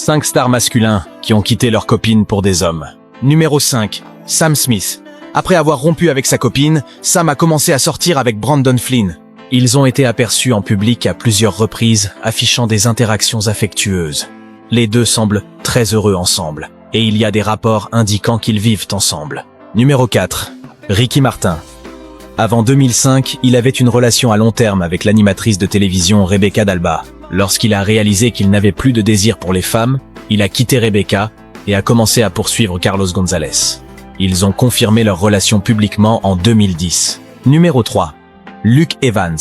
5 stars masculins qui ont quitté leur copine pour des hommes. Numéro 5. Sam Smith. Après avoir rompu avec sa copine, Sam a commencé à sortir avec Brandon Flynn. Ils ont été aperçus en public à plusieurs reprises, affichant des interactions affectueuses. Les deux semblent très heureux ensemble, et il y a des rapports indiquant qu'ils vivent ensemble. Numéro 4. Ricky Martin. Avant 2005, il avait une relation à long terme avec l'animatrice de télévision Rebecca D'Alba. Lorsqu'il a réalisé qu'il n'avait plus de désir pour les femmes, il a quitté Rebecca et a commencé à poursuivre Carlos Gonzalez. Ils ont confirmé leur relation publiquement en 2010. Numéro 3. Luke Evans.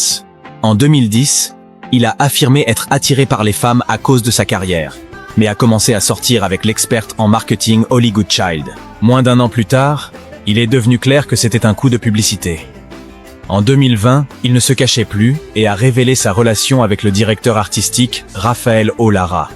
En 2010, il a affirmé être attiré par les femmes à cause de sa carrière, mais a commencé à sortir avec l'experte en marketing Holly Goodchild. Moins d'un an plus tard, il est devenu clair que c'était un coup de publicité. En 2020, il ne se cachait plus et a révélé sa relation avec le directeur artistique Raphaël O'Lara,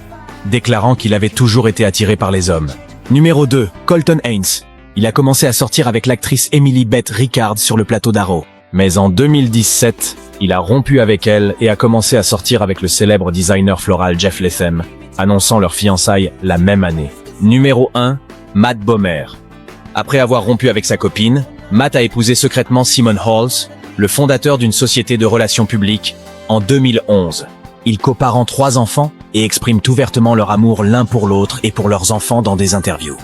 déclarant qu'il avait toujours été attiré par les hommes. Numéro 2. Colton Haynes. Il a commencé à sortir avec l'actrice Emily Beth Ricard sur le plateau d'Arrow. Mais en 2017, il a rompu avec elle et a commencé à sortir avec le célèbre designer floral Jeff Lethem, annonçant leur fiançailles la même année. Numéro 1. Matt Bomer. Après avoir rompu avec sa copine, Matt a épousé secrètement Simon Halls, le fondateur d'une société de relations publiques, en 2011. Ils coparent 3 enfants et expriment ouvertement leur amour l'un pour l'autre et pour leurs enfants dans des interviews.